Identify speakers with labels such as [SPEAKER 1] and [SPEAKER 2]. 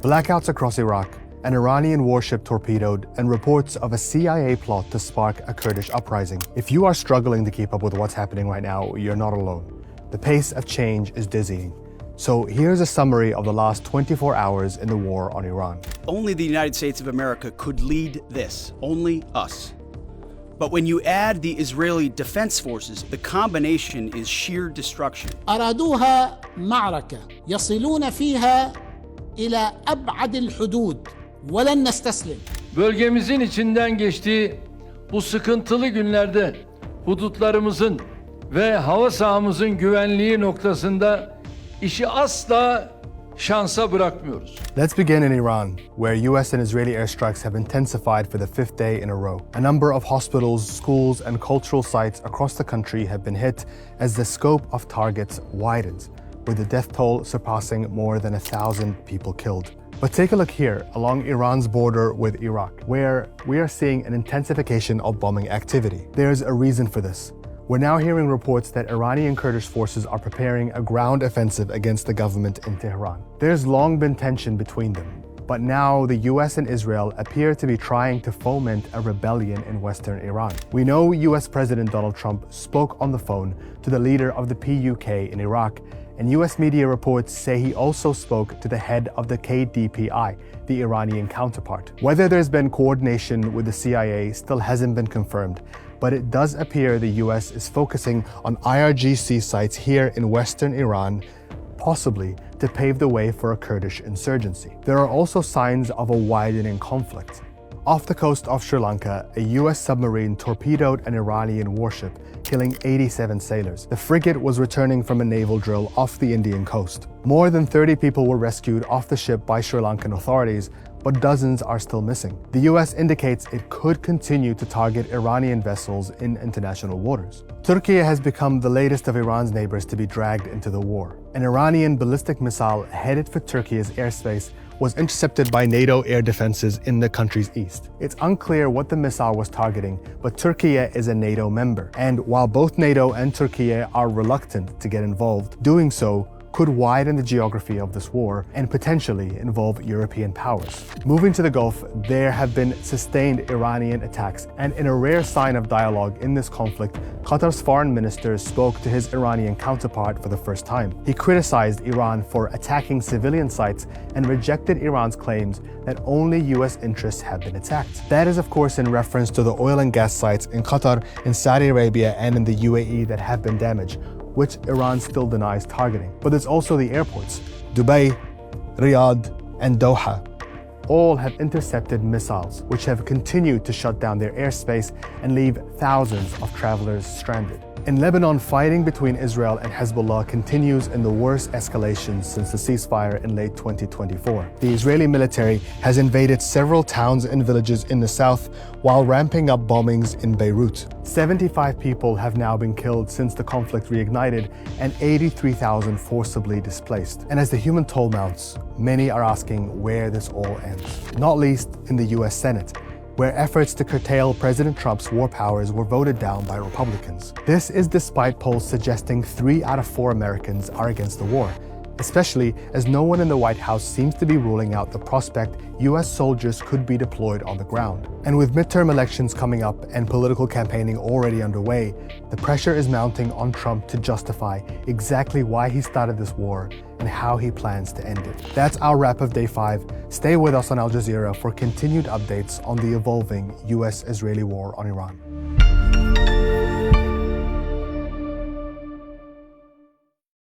[SPEAKER 1] Blackouts across Iraq, an Iranian warship torpedoed, and reports of a CIA plot to spark a Kurdish uprising. If you are struggling to keep up with what's happening right now, you're not alone. The pace of change is dizzying. So here's a summary of the last 24 hours in the war on Iran.
[SPEAKER 2] Only the United States of America could lead this, only us. But when you add the Israeli Defense Forces, the combination is sheer destruction.
[SPEAKER 3] أرادوها معركة يصلون فيها إلى أبعد الحدود ولن نستسلم.
[SPEAKER 4] Bölgemizin içinden geçtiği bu sıkıntılı günlerde hudutlarımızın ve hava sahamızın güvenliği noktasında işi asla şansa bırakmıyoruz.
[SPEAKER 1] Let's begin in Iran, where US and Israeli airstrikes have intensified for the fifth day in a row. A number of hospitals, schools, and cultural sites across the country have been hit as the scope of targets widens, with the death toll surpassing more than 1,000 people killed. But take a look here, along Iran's border with Iraq, where we are seeing an intensification of bombing activity. There's a reason for this. We're now hearing reports that Iranian Kurdish forces are preparing a ground offensive against the government in Tehran. There's long been tension between them, but now the US and Israel appear to be trying to foment a rebellion in western Iran. We know US President Donald Trump spoke on the phone to the leader of the PUK in Iraq, and US media reports say he also spoke to the head of the KDPI, the Iranian counterpart. Whether there's been coordination with the CIA still hasn't been confirmed, but it does appear the US is focusing on IRGC sites here in western Iran, possibly to pave the way for a Kurdish insurgency. There are also signs of a widening conflict. Off the coast of Sri Lanka, a US submarine torpedoed an Iranian warship, killing 87 sailors. The frigate was returning from a naval drill off the Indian coast. More than 30 people were rescued off the ship by Sri Lankan authorities, but dozens are still missing. The US indicates it could continue to target Iranian vessels in international waters. Turkey has become the latest of Iran's neighbors to be dragged into the war. An Iranian ballistic missile headed for Turkey's airspace was intercepted by NATO air defenses in the country's east. It's unclear what the missile was targeting, but Turkey is a NATO member. And while both NATO and Turkey are reluctant to get involved, doing so could widen the geography of this war and potentially involve European powers. Moving to the Gulf, there have been sustained Iranian attacks, and in a rare sign of dialogue in this conflict, Qatar's foreign minister spoke to his Iranian counterpart for the first time. He criticized Iran for attacking civilian sites and rejected Iran's claims that only US interests have been attacked. That is, of course, in reference to the oil and gas sites in Qatar, in Saudi Arabia, and in the UAE that have been damaged, which Iran still denies targeting. But there's also the airports. Dubai, Riyadh, and Doha all have intercepted missiles, which have continued to shut down their airspace and leave thousands of travelers stranded. In Lebanon, fighting between Israel and Hezbollah continues in the worst escalation since the ceasefire in late 2024. The Israeli military has invaded several towns and villages in the south while ramping up bombings in Beirut. 75 people have now been killed since the conflict reignited and 83,000 forcibly displaced. And as the human toll mounts, many are asking where this all ends, not least in the US Senate, where efforts to curtail President Trump's war powers were voted down by Republicans. This is despite polls suggesting 3 out of 4 Americans are against the war, especially as no one in the White House seems to be ruling out the prospect US soldiers could be deployed on the ground. And with midterm elections coming up and political campaigning already underway, the pressure is mounting on Trump to justify exactly why he started this war and how he plans to end it. That's our wrap of Day 5. Stay with us on Al Jazeera for continued updates on the evolving US-Israeli war on Iran.